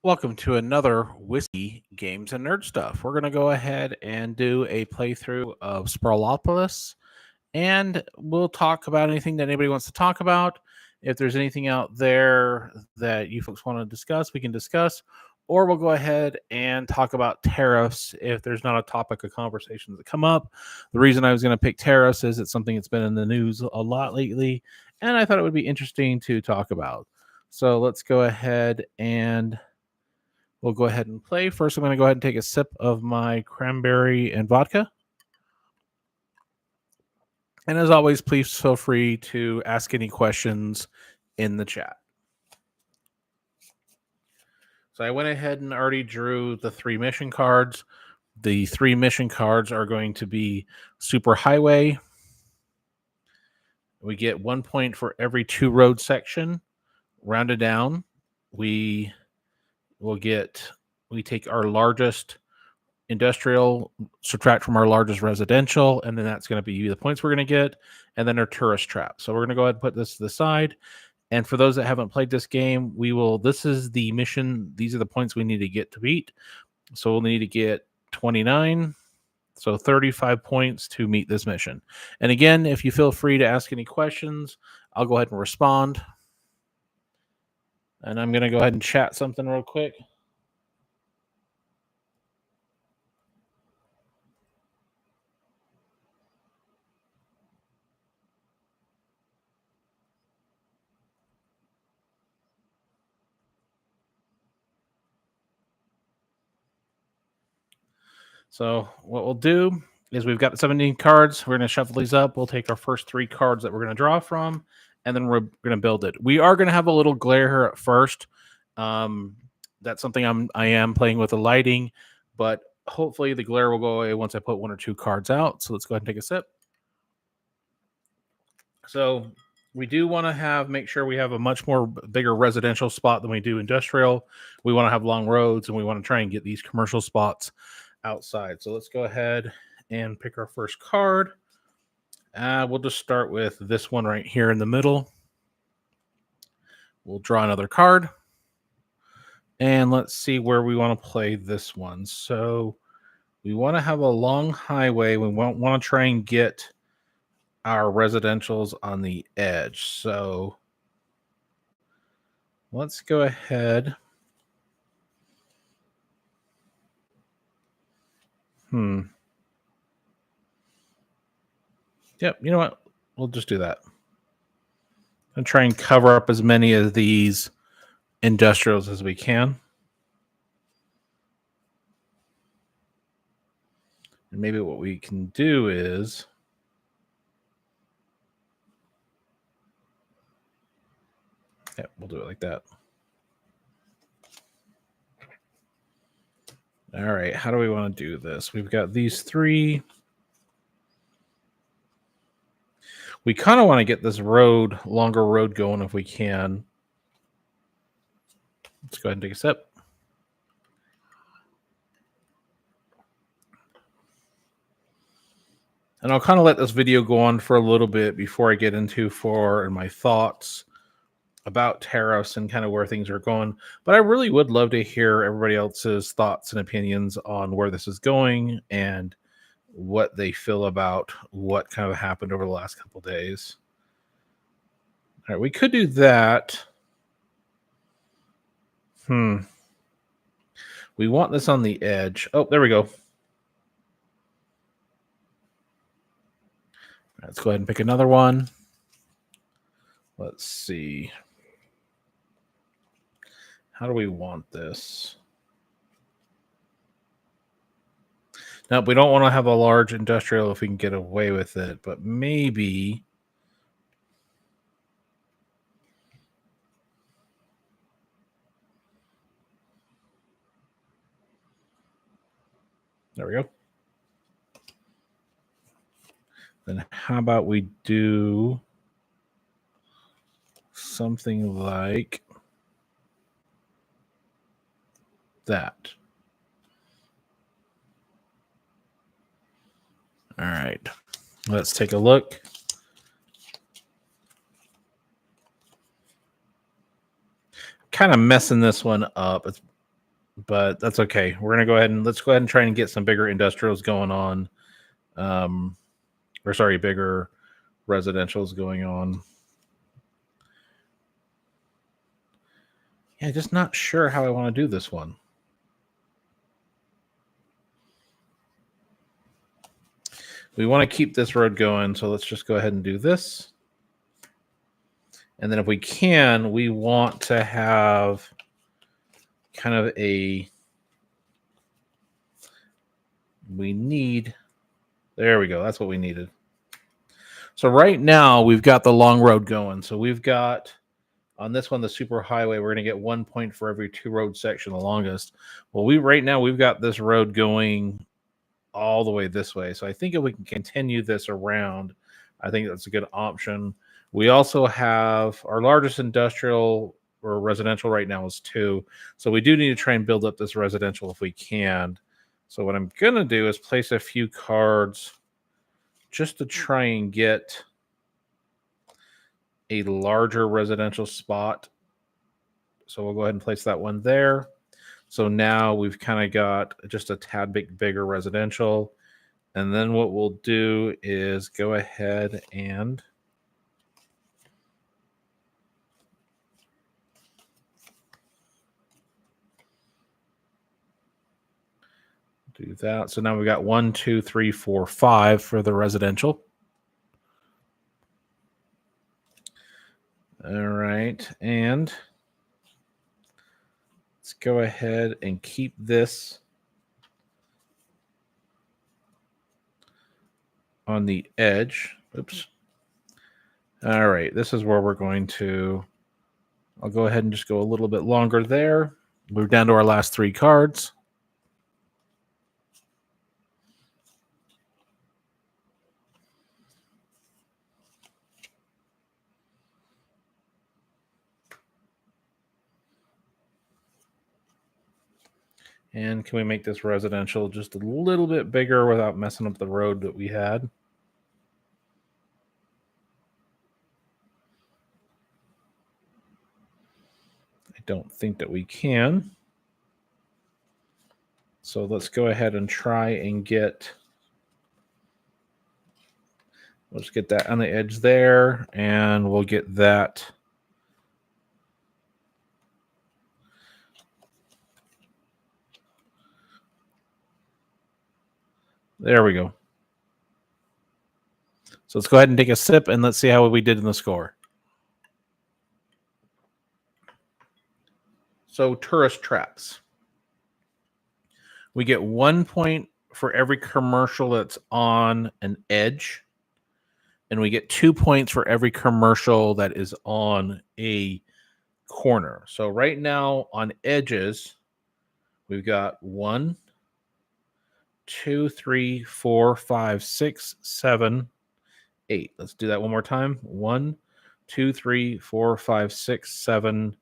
Welcome to another Whiskey Games and Nerd Stuff. We're going to go ahead and do a playthrough of Sprawlopolis, and we'll talk about anything that anybody wants to talk about. If there's anything out there that you folks want to discuss, we can discuss, or we'll go ahead and talk about tariffs if there's not a topic of conversations that come up. The reason I was going to pick tariffs is it's something that's been in the news a lot lately, and I thought it would be interesting to talk about. So let's go ahead and we'll go ahead and play. First, I'm going to go ahead and take a sip of my cranberry and vodka. And as always, please feel free to ask any questions in the chat. So I went ahead and already drew the 3 mission cards. The 3 mission cards are going to be Super Highway. We get 1 point for every 2 road section. Rounded down, we take our largest industrial, subtract from our largest residential, and then that's going to be the points we're going to get, and then our tourist trap. So we're going to go ahead and put this to the side. And for those that haven't played this game, this is the mission. These are the points we need to get to beat. So we'll need to get 29, so 35 points to meet this mission. And again, if you feel free to ask any questions, I'll go ahead and respond. And I'm going to go ahead and chat something real quick. So what we'll do is we've got 17 cards. We're going to shuffle these up. We'll take our first 3 cards that we're going to draw from, and then we're going to build it. We are going to have a little glare here at first. That's something I am playing with the lighting, but hopefully the glare will go away once I put 1 or 2 cards out. So let's go ahead and take a sip. So we do want to make sure we have a much more bigger residential spot than we do industrial. We want to have long roads, and we want to try and get these commercial spots outside. So let's go ahead and pick our first card. We'll just start with this one right here in the middle. We'll draw another card. And let's see where we want to play this one. So we want to have a long highway. We want to try and get our residentials on the edge. So let's go ahead. Yep, you know what? We'll just do that. And try and cover up as many of these industrials as we can. And maybe what we can do is we'll do it like that. All right, how do we want to do this? We've got these 3. We kind of want to get this longer road going if we can. Let's go ahead and take a sip. And I'll kind of let this video go on for a little bit before I get into my thoughts about tariffs and kind of where things are going. But I really would love to hear everybody else's thoughts and opinions on where this is going and what they feel about what kind of happened over the last couple of days. All right, we could do that. We want this on the edge. Oh, there we go. Let's go ahead and pick another one. Let's see. How do we want this? Now, we don't want to have a large industrial if we can get away with it, but maybe there we go. Then how about we do something like that? All right, let's take a look. Kind of messing this one up. but that's okay. We're going to go ahead and let's go ahead and try and get some bigger industrials going on. Bigger residentials going on. Yeah, just not sure how I want to do this one. We want to keep this road going, so let's just go ahead and do this. And then if we can, we want to have kind of there we go. That's what we needed. So right now we've got the long road going. So we've got on this one, the super highway, we're going to get 1 point for every 2 road section, the longest. Well, right now we've got this road going all the way this way. So I think if we can continue this around, I think that's a good option. We also have our largest industrial or residential right now is 2. So we do need to try and build up this residential if we can. So what I'm going to do is place a few cards just to try and get a larger residential spot. So we'll go ahead and place that one there. So now we've kind of got just a tad bit bigger residential. And then what we'll do is go ahead and do that. So now we've got 1, 2, 3, 4, 5 for the residential. All right. And let's go ahead and keep this on the edge. Oops. All right. This is where we're going to, I'll go ahead and just go a little bit longer there. We're down to our last 3 cards. And can we make this residential just a little bit bigger without messing up the road that we had? I don't think that we can. So let's go ahead and try and let's get that on the edge there, and we'll get that. There we go. So let's go ahead and take a sip and let's see how we did in the score. So tourist traps. We get 1 point for every commercial that's on an edge. And we get 2 points for every commercial that is on a corner. So right now on edges, we've got 1, 2, 3, 4, 5, 6, 7, 8. Let's do that one more time. 1, 2, 3, 4, 5, 6, 7,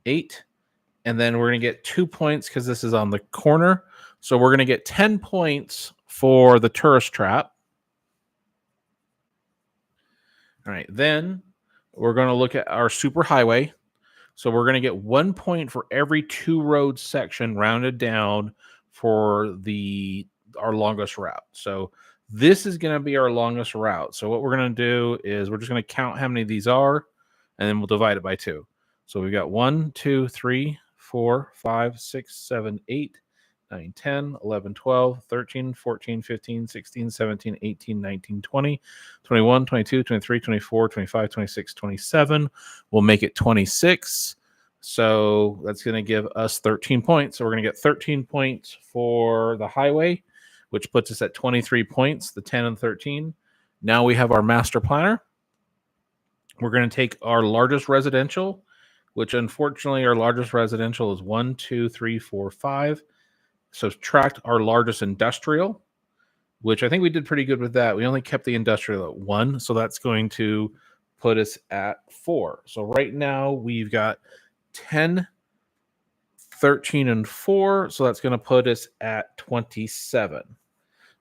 8. And then we're going to get 2 points because this is on the corner. So we're going to get 10 points for the tourist trap. All right. Then we're going to look at our super highway. So we're going to get 1 point for every 2 road section rounded down for our longest route. So this is going to be our longest route. So what we're going to do is we're just going to count how many of these are, and then we'll divide it by 2. So we've got 1, 2, 3, 4, 5, 6, 7, 8, 9, 10, 11, 12, 13, 14, 15, 16, 17, 18, 19, 20, 21, 22, 23, 24, 25, 26, 27. We'll make it 26. So that's going to give us 13 points. So we're going to get 13 points for the highway, which puts us at 23 points, the 10 and 13. Now we have our master planner. We're going to take our largest residential, which unfortunately our largest residential is 1, 2, 3, 4, 5. So subtract our largest industrial, which I think we did pretty good with that. We only kept the industrial at 1. So that's going to put us at 4. So right now we've got 10, 13, and 4. So that's going to put us at 27.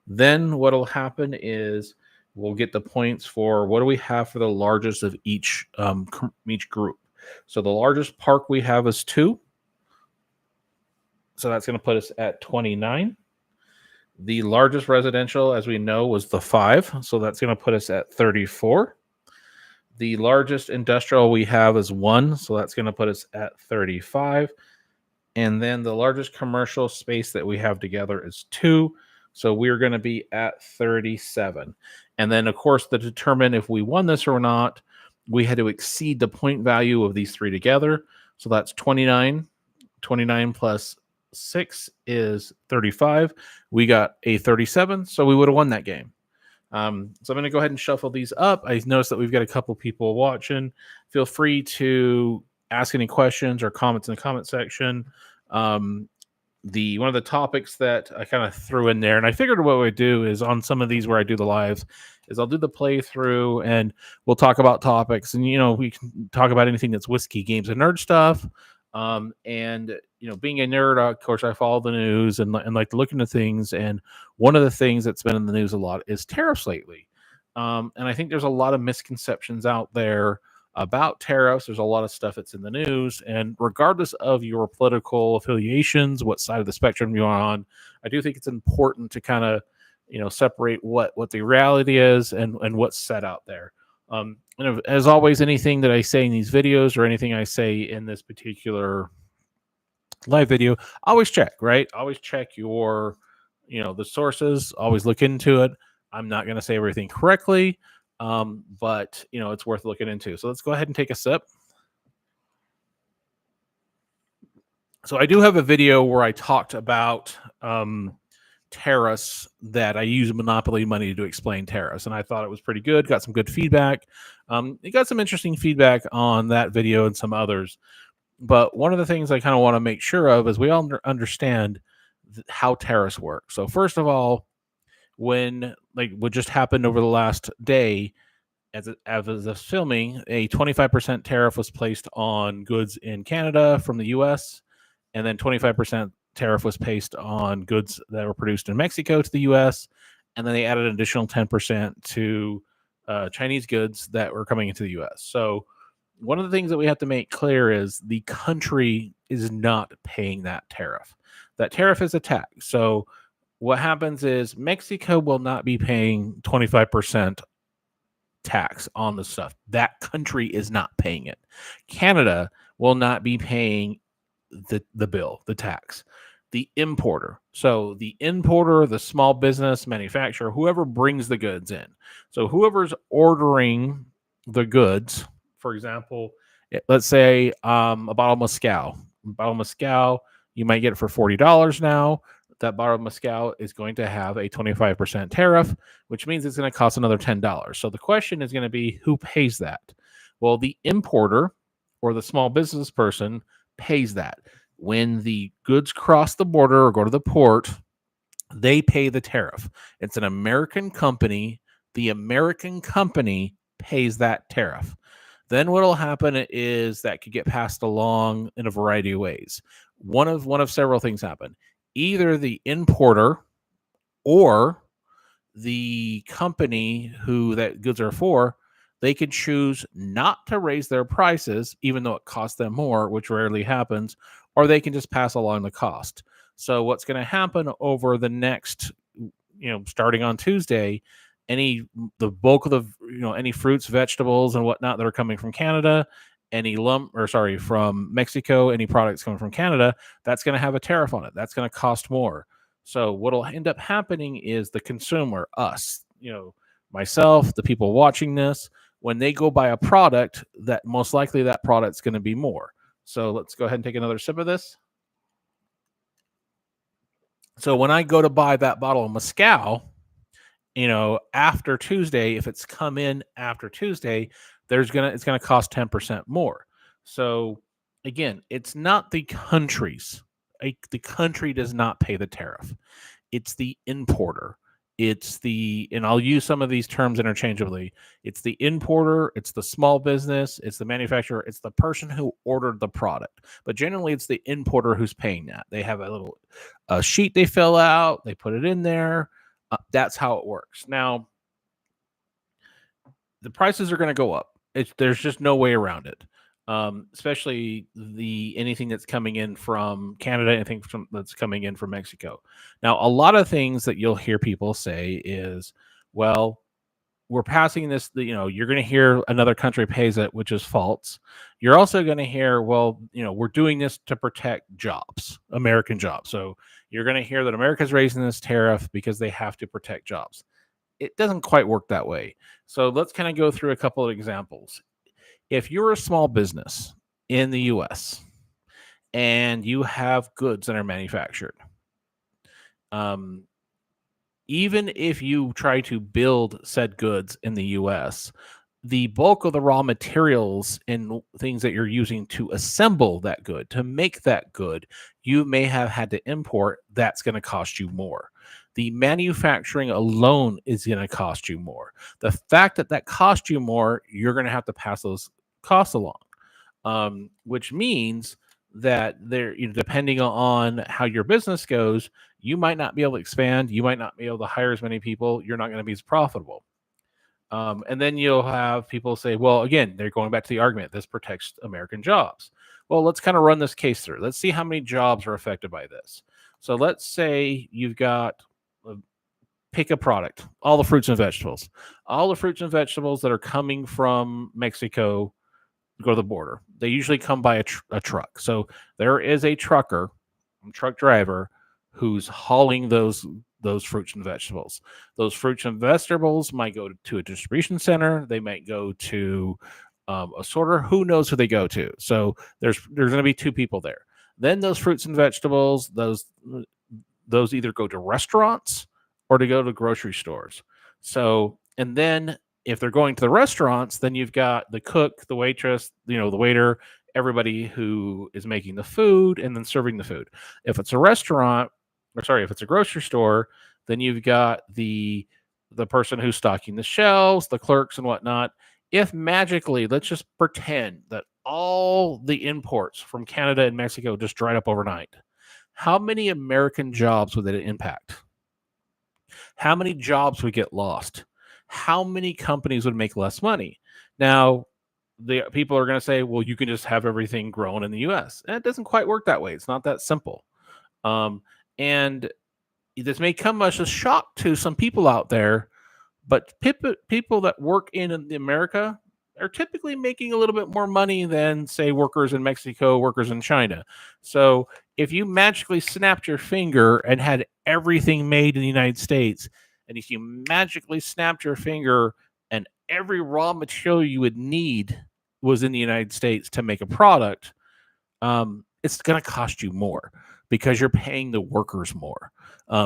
Then what will happen is we'll get the points for what do we have for the largest of each group. So the largest park we have is 2. So that's going to put us at 29. The largest residential, as we know, was the 5. So that's going to put us at 34. The largest industrial we have is 1. So that's going to put us at 35. And then the largest commercial space that we have together is 2. So we're going to be at 37. And then, of course, to determine if we won this or not, we had to exceed the point value of these 3 together. So that's 29. 29 plus 6 is 35. We got a 37, so we would have won that game. So I'm going to go ahead and shuffle these up. I noticed that we've got a couple people watching. Feel free to ask any questions or comments in the comment section. One of the topics that I kind of threw in there, and I figured what we'd do is on some of these where I do the lives, is I'll do the playthrough and we'll talk about topics, and we can talk about anything that's whiskey, games, and nerd stuff. And being a nerd, of course, I follow the news and like to look into things. And one of the things that's been in the news a lot is tariffs lately. And I think there's a lot of misconceptions out there about tariffs. There's a lot of stuff that's in the news, and regardless of your political affiliations, what side of the spectrum you're on, I do think it's important to kind of separate what the reality is and what's set out there. As always, anything that I say in these videos or anything I say in this particular live video, always check, right? Always check your, the sources, always look into it. I'm not going to say everything correctly, but it's worth looking into. So let's go ahead and take a sip. So I do have a video where I talked about tariffs, that I use Monopoly money to explain tariffs, and I thought it was pretty good. Got some good feedback. It got some interesting feedback on that video and some others. But one of the things I kind of want to make sure of is we all understand how tariffs work. So first of all, when what just happened over the last day, as of this filming, a 25% tariff was placed on goods in Canada from the U.S., and then 25% tariff was placed on goods that were produced in Mexico to the U.S., and then they added an additional 10% to Chinese goods that were coming into the U.S. So one of the things that we have to make clear is the country is not paying that tariff. That tariff is a tax. So what happens is Mexico will not be paying 25% tax on the stuff. That country is not paying it. Canada will not be paying the bill, the tax. The importer. So the importer, the small business, manufacturer, whoever brings the goods in. So whoever's ordering the goods, for example, let's say a bottle of mezcal. You might get it for $40 now. That bottle of mezcal is going to have a 25% tariff, which means it's going to cost another $10. So the question is going to be, who pays that? Well, the importer or the small business person pays that. When the goods cross the border or go to the port, they pay the tariff. It's an American company. The American company pays that tariff. Then what will happen is that could get passed along in a variety of ways. One of several things happen. Either the importer or the company who that goods are for, they could choose not to raise their prices, even though it costs them more, which rarely happens, or they can just pass along the cost. So what's going to happen over the next, starting on Tuesday, the bulk of the, any fruits, vegetables, and whatnot that are coming from Canada, from Mexico, any products coming from Canada, that's going to have a tariff on it. That's going to cost more. So what'll end up happening is the consumer, us, myself, the people watching this, when they go buy a product, that most likely that product's going to be more. So let's go ahead and take another sip of this. So when I go to buy that bottle of mezcal, after Tuesday, if it's come in after Tuesday, it's going to cost 10% more. So again, it's not the countries. The country does not pay the tariff. It's the importer. And I'll use some of these terms interchangeably. It's the importer, it's the small business, it's the manufacturer, it's the person who ordered the product. But generally, it's the importer who's paying that. They have a little sheet they fill out, they put it in there. That's how it works. Now, the prices are going to go up. There's just no way around it. especially anything that's coming in from Canada, anything that's coming in from Mexico. Now, a lot of things that you'll hear people say is, well, we're passing this, you're going to hear another country pays it, which is false. You're also going to hear, well, we're doing this to protect jobs, American jobs. So you're going to hear that America's raising this tariff because they have to protect jobs. It doesn't quite work that way. So let's kind of go through a couple of examples. If you're a small business in the US and you have goods that are manufactured, even if you try to build said goods in the US, the bulk of the raw materials and things that you're using to assemble that good, to make that good, you may have had to import. That's going to cost you more. The manufacturing alone is going to cost you more. The fact that that cost you more, you're going to have to pass those costs along, which means that depending on how your business goes, you might not be able to expand. You might not be able to hire as many people. You're not going to be as profitable. And then you'll have people say, well, again, they're going back to the argument, this protects American jobs. Well, let's kind of run this case through. Let's see how many jobs are affected by this. So let's say you've got, pick a product, all the fruits and vegetables. All the fruits and vegetables that are coming from Mexico go to the border. They usually come by a truck. So there is a truck driver who's hauling those fruits and vegetables. Those fruits and vegetables might go to a distribution center. They might go to a sorter. Who knows who they go to? So there's going to be two people there. Then those fruits and vegetables, those either go to restaurants or to go to grocery stores. So, and then if they're going to the restaurants, then you've got the cook, the waitress, the waiter, everybody who is making the food and then serving the food. If it's a restaurant, if it's a grocery store, then you've got the person who's stocking the shelves, the clerks and whatnot. If magically, let's just pretend that all the imports from Canada and Mexico just dried up overnight, how many American jobs would that impact? How many jobs would get lost? How many companies would make less money? Now, the people are going to say, well, you can just have everything grown in the US. And it doesn't quite work that way. It's not that simple. And this may come as a shock to some people out there, but people that work in America are typically making a little bit more money than, say, workers in Mexico, workers in China. So if you magically snapped your finger and had everything made in the United States, and if you magically snapped your finger and every raw material you would need was in the United States to make a product, it's going to cost you more because you're paying the workers more,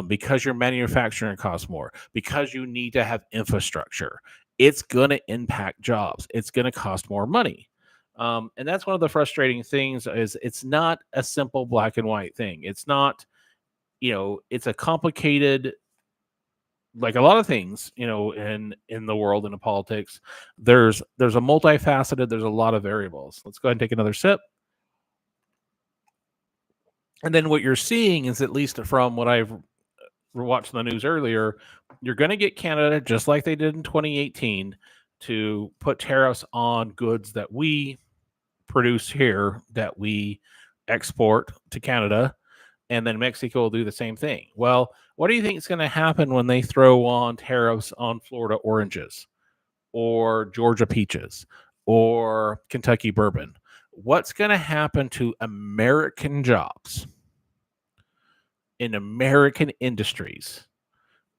because your manufacturing costs more, because you need to have infrastructure. It's going to impact jobs. It's going to cost more money. And that's one of the frustrating things is it's not a simple black and white thing. It's not, it's a complicated, like a lot of things, in the world and in politics, there's a multifaceted, there's a lot of variables. Let's go ahead and take another sip. And then what you're seeing is, at least from what I've watched the news earlier, you're going to get Canada, just like they did in 2018, to put tariffs on goods that we produce here, that we export to Canada, and then Mexico will do the same thing. Well, what do you think is going to happen when they throw on tariffs on Florida oranges or Georgia peaches or Kentucky bourbon? What's going to happen to American jobs in American industries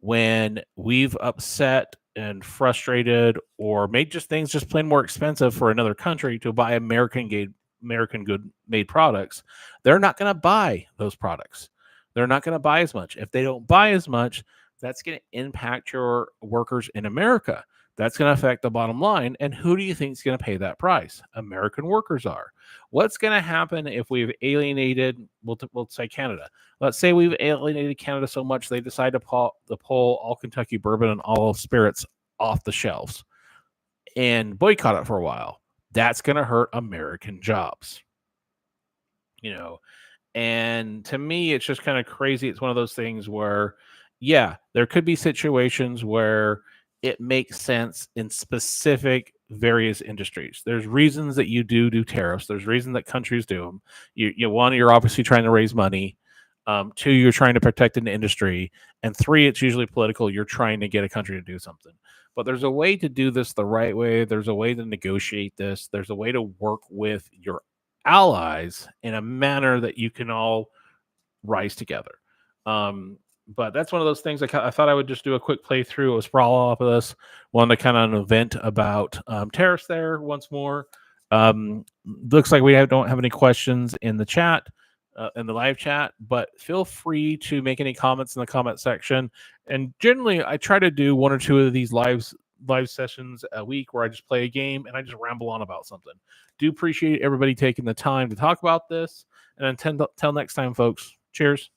when we've upset and frustrated or made just things just plain more expensive for another country to buy American good made products? They're not going to buy those products. They're not going to buy as much. If they don't buy as much, that's going to impact your workers in America. That's going to affect the bottom line. And who do you think is going to pay that price? American workers are. What's going to happen if we've alienated, we'll say Canada. Let's say we've alienated Canada so much they decide to pull all Kentucky bourbon and all spirits off the shelves and boycott it for a while. That's going to hurt American jobs. And to me, it's just kind of crazy. It's one of those things where, yeah, there could be situations where it makes sense in specific various industries. There's reasons that you do tariffs. There's reasons that countries do them. One, you're obviously trying to raise money. Two, you're trying to protect an industry. And three, it's usually political. You're trying to get a country to do something. But there's a way to do this the right way. There's a way to negotiate this. There's a way to work with your allies in a manner that you can all rise together. But that's one of those things I thought I would just do a quick playthrough of Sprawlopolis. Wanted to kind of an event about tariffs there once more. Looks like we don't have any questions in the chat, in the live chat, but feel free to make any comments in the comment section. And generally, I try to do one or two of these live sessions a week where I just play a game and I just ramble on about something. Do appreciate everybody taking the time to talk about this. And until next time, folks, cheers.